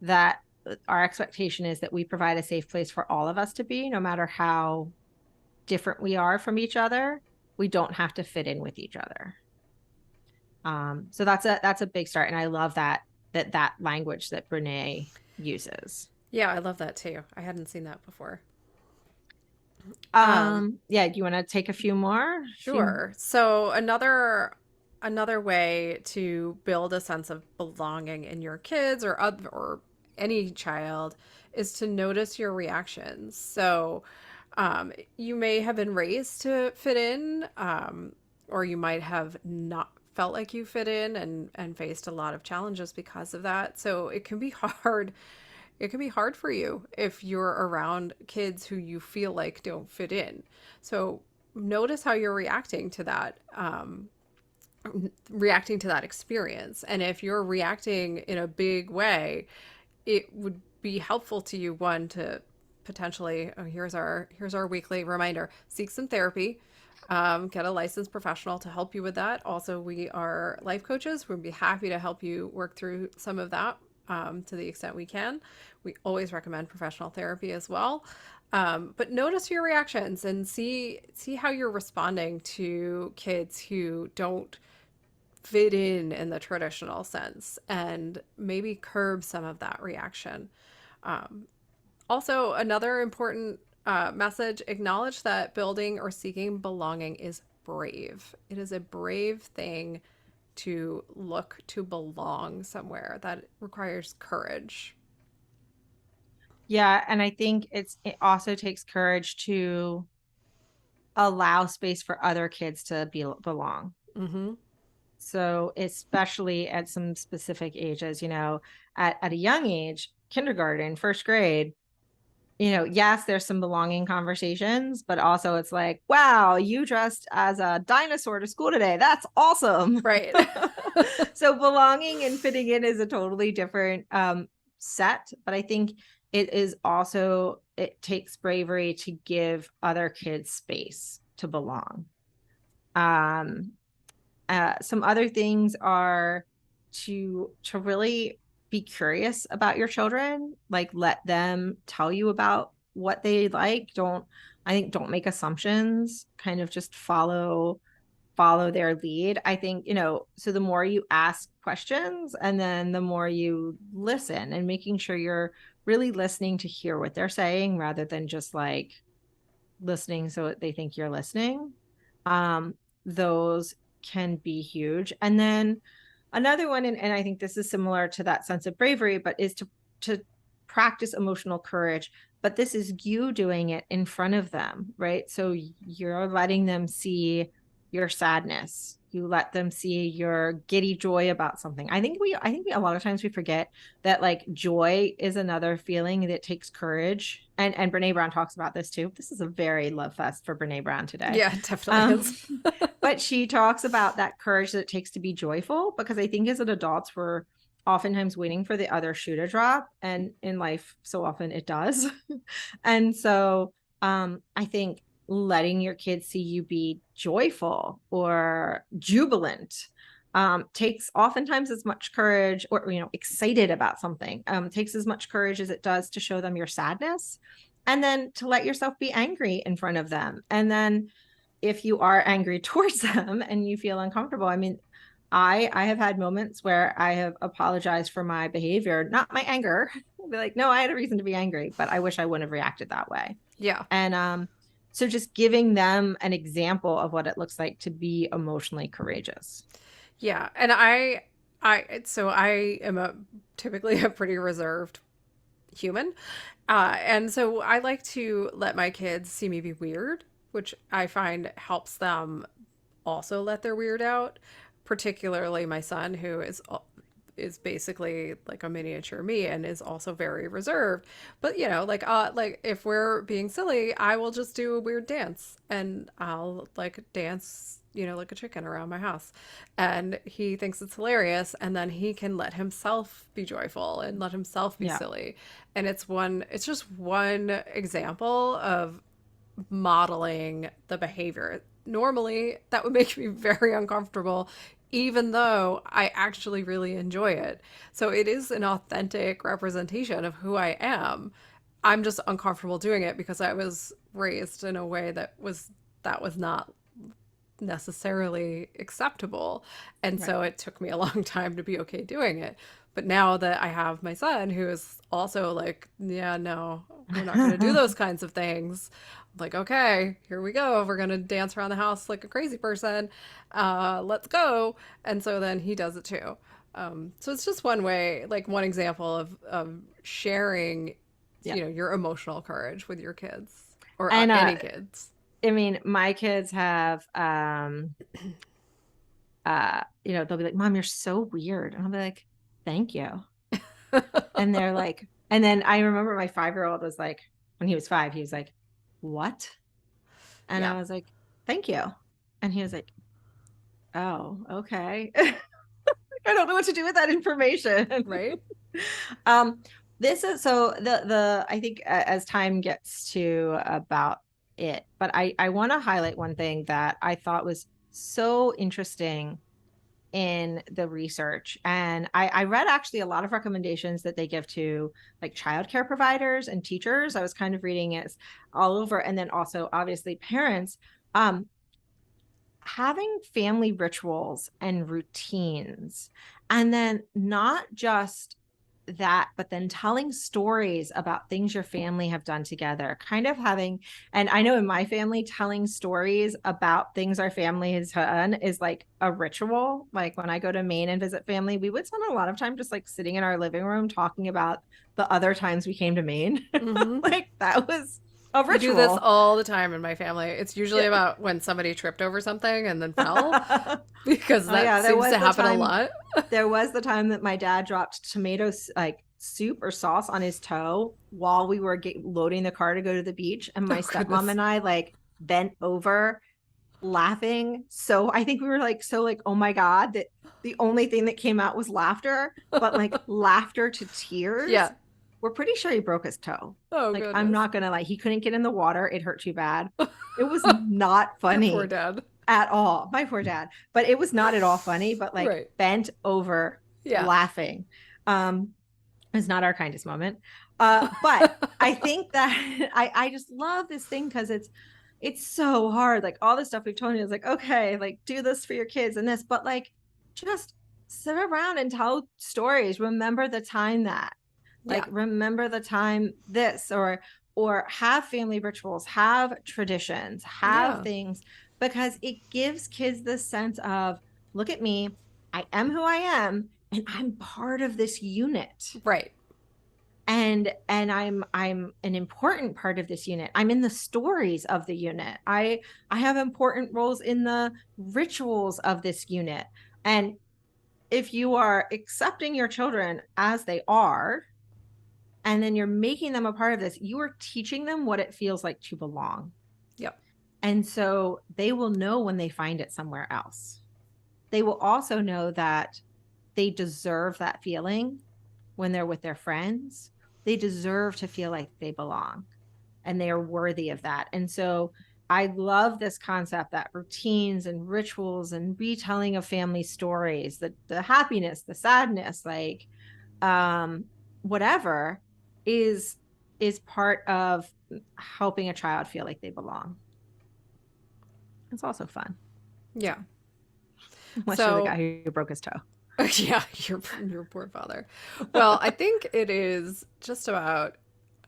that our expectation is that we provide a safe place for all of us to be, no matter how different we are from each other. We don't have to fit in with each other. So that's a big start. And I love that language that Brene uses. Yeah, I love that too. I hadn't seen that before. Yeah, do you want to take a few more? Sure. So another way to build a sense of belonging in your kids or any child is to notice your reactions. So you may have been raised to fit in, or you might have not felt like you fit in and faced a lot of challenges because of that. So it can be hard. It can be hard for you if you're around kids who you feel like don't fit in. So notice how you're reacting to that experience. And if you're reacting in a big way, it would be helpful to you, one, to potentially, here's our weekly reminder, seek some therapy, get a licensed professional to help you with that. Also, we are life coaches. We'd be happy to help you work through some of that to the extent we can. We always recommend professional therapy as well. But notice your reactions and see how you're responding to kids who don't fit in the traditional sense and maybe curb some of that reaction. Um, Also, another important message: acknowledge that building or seeking belonging is brave. It is a brave thing to look to belong somewhere. That requires courage. Yeah, and I think it also takes courage to allow space for other kids to belong. Mm-hmm. So especially at some specific ages, at a young age, kindergarten, first grade, yes, there's some belonging conversations, but also it's like, wow, you dressed as a dinosaur to school today. That's awesome. Right. So belonging and fitting in is a totally different set, but I think it takes bravery to give other kids space to belong. Some other things are to really be curious about your children, like let them tell you about what they like. Don't make assumptions, kind of just follow their lead. I think, so the more you ask questions and then the more you listen, and making sure you're really listening to hear what they're saying rather than just like listening so they think you're listening. Those can be huge. And then another one, and I think this is similar to that sense of bravery, but is to practice emotional courage. But this is you doing it in front of them, right? So you're letting them see your sadness. You let them see your giddy joy about something. I think we a lot of times we forget that like joy is another feeling that takes courage. And Brene Brown talks about this too. This is a very love fest for Brene Brown today. Yeah, it definitely is. But she talks about that courage that it takes to be joyful, because I think as an adults, we're oftentimes waiting for the other shoe to drop. And in life, so often it does. And so I think letting your kids see you be joyful or jubilant takes oftentimes as much courage, or excited about something, takes as much courage as it does to show them your sadness, and then to let yourself be angry in front of them. And then if you are angry towards them and you feel uncomfortable, I mean, I have had moments where I have apologized for my behavior, not my anger. I'll be like, no, I had a reason to be angry, but I wish I wouldn't have reacted that way. Yeah. And so just giving them an example of what it looks like to be emotionally courageous. Yeah. And so I am typically a pretty reserved human. And so I like to let my kids see me be weird, which I find helps them also let their weird out, particularly my son, who is basically like a miniature me and is also very reserved. But like if we're being silly, I will just do a weird dance and I'll like dance, like a chicken around my house. And he thinks it's hilarious, and then he can let himself be joyful and let himself be silly. And it's just one example of modeling the behavior. Normally, that would make me very uncomfortable, even though I actually really enjoy it. So it is an authentic representation of who I am. I'm just uncomfortable doing it because I was raised in a way that was not necessarily acceptable. And so it took me a long time to be okay doing it. But now that I have my son who is also like, yeah, no, we're not going to do those kinds of things. I'm like, okay, here we go. We're going to dance around the house like a crazy person. Let's go. And so then he does it too. So it's just one way, like one example of sharing, your emotional courage with your kids or any kids. I mean, my kids have, they'll be like, Mom, you're so weird. And I'll be like, thank you. And they're like, and then I remember my 5-year-old was like, when he was 5, he was like, what? And I was like, thank you. And he was like, oh, okay. I don't know what to do with that information. Right. This is so I think as time gets to about it, but I want to highlight one thing that I thought was so interesting in the research. And I read actually a lot of recommendations that they give to like childcare providers and teachers. I was kind of reading it all over. And then also obviously parents. having family rituals and routines, and then not just that, but then telling stories about things your family have done together, kind of having, and I know in my family, telling stories about things our family has done is like a ritual. Like when I go to Maine and visit family, we would spend a lot of time just like sitting in our living room talking about the other times we came to Maine. Mhm. Like that was a We do this ritual. all the time in my family. It's usually Yeah. about when somebody tripped over something and then fell, because Oh that yeah, there seems was to the happen a time lot. there was the time that my dad dropped tomatoes like soup or sauce on his toe while we were loading the car to go to the beach, and my Oh, stepmom goodness. and I like bent over laughing. So I think we were like so like, oh my God, that the only thing that came out was laughter, but like laughter to tears. Yeah. We're pretty sure he broke his toe. Oh, Like I'm goodness. not gonna lie, he couldn't get in the water. It hurt too bad. It was not Your poor funny dad. at all. My poor dad. But it was not at all funny, but like Right. bent over Yeah. laughing. Is not our kindest moment. But I think that I just love this thing because it's so hard. Like all the stuff we've told you is like, okay, like do this for your kids and this, but like just sit around and tell stories. Remember the time that, like, Yeah. remember the time this, or have family rituals, have traditions, have Yeah. things, because it gives kids this sense of, look at me, I am who I am, and I'm part of this unit. Right. And I'm an important part of this unit. I'm in the stories of the unit. I have important roles in the rituals of this unit. And if you are accepting your children as they are, and then you're making them a part of this, you are teaching them what it feels like to belong. Yep. And so they will know when they find it somewhere else. They will also know that they deserve that feeling when they're with their friends. They deserve to feel like they belong and they are worthy of that. And so I love this concept that routines and rituals and retelling of family stories, the happiness, the sadness, like whatever is part of helping a child feel like they belong. It's also fun. Yeah. Unless you're the guy who broke his toe. Yeah, your poor father. Well, I think it is just about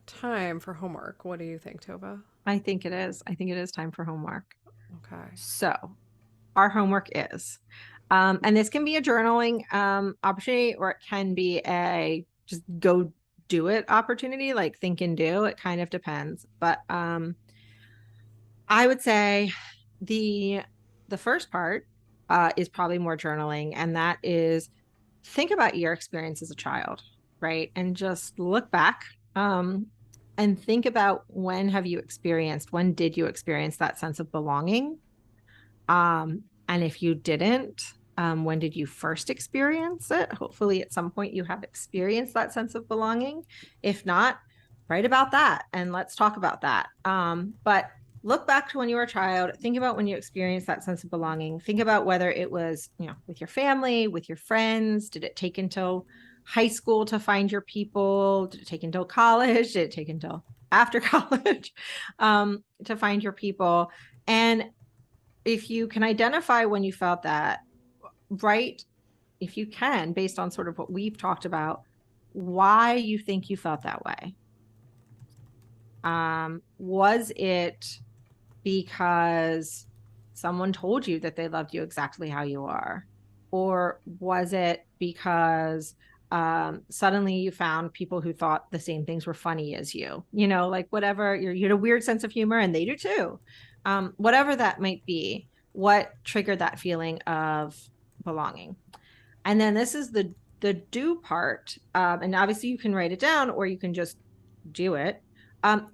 time for homework. What do you think, Tova? I think it is. I think it is time for homework. Okay. So our homework is, and this can be a journaling opportunity, or it can be a just go do it opportunity, like think and do. It kind of depends. But I would say the first part is probably more journaling, and that is think about your experience as a child, right? And just look back and think about when did you experience that sense of belonging? And if you didn't, when did you first experience it? Hopefully at some point you have experienced that sense of belonging. If not, write about that and let's talk about that. But look back to when you were a child, think about when you experienced that sense of belonging. Think about whether it was, with your family, with your friends. Did it take until high school to find your people? Did it take until college? Did it take until after college to find your people? And if you can identify when you felt that, write, if you can, based on sort of what we've talked about, why you think you felt that way. Was it because someone told you that they loved you exactly how you are? Or was it because suddenly you found people who thought the same things were funny as you? Like whatever, you had a weird sense of humor and they do too. Whatever that might be, what triggered that feeling of belonging. And then this is the do part. And obviously you can write it down or you can just do it.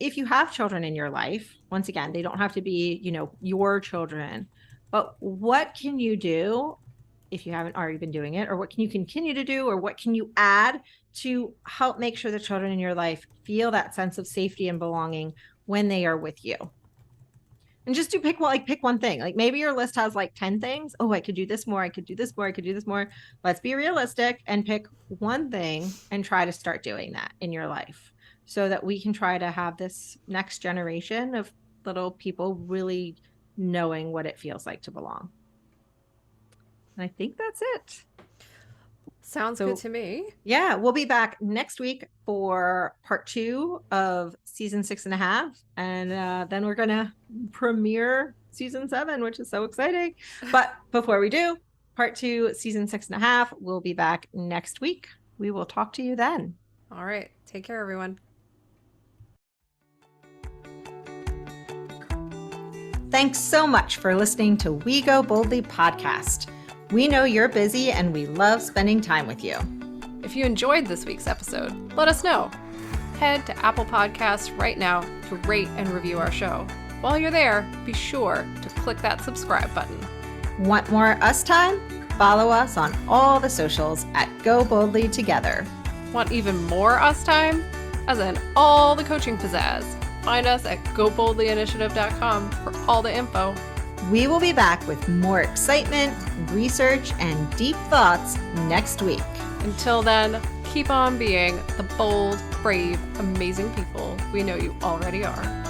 If you have children in your life, once again, they don't have to be, your children, but what can you do if you haven't already been doing it, or what can you continue to do, or what can you add to help make sure the children in your life feel that sense of safety and belonging when they are with you? And just pick one thing. Like maybe your list has like 10 things. Oh, I could do this more. I could do this more. I could do this more. Let's be realistic and pick one thing and try to start doing that in your life, so that we can try to have this next generation of little people really knowing what it feels like to belong. And I think that's it. Sounds So- good to me. Yeah, we'll be back next week for part 2 of season 6.5. And then we're going to premiere season 7, which is so exciting. But before we do, part 2, season 6.5, we'll be back next week. We will talk to you then. All right. Take care, everyone. Thanks so much for listening to We Go Boldly podcast. We know you're busy and we love spending time with you. If you enjoyed this week's episode, let us know. Head to Apple Podcasts right now to rate and review our show. While you're there, be sure to click that subscribe button. Want more us time? Follow us on all the socials at Go Boldly Together. Want even more us time? As in all the coaching pizzazz. Find us at goboldlyinitiative.com for all the info. We will be back with more excitement, research, and deep thoughts next week. Until then, keep on being the bold, brave, amazing people we know you already are.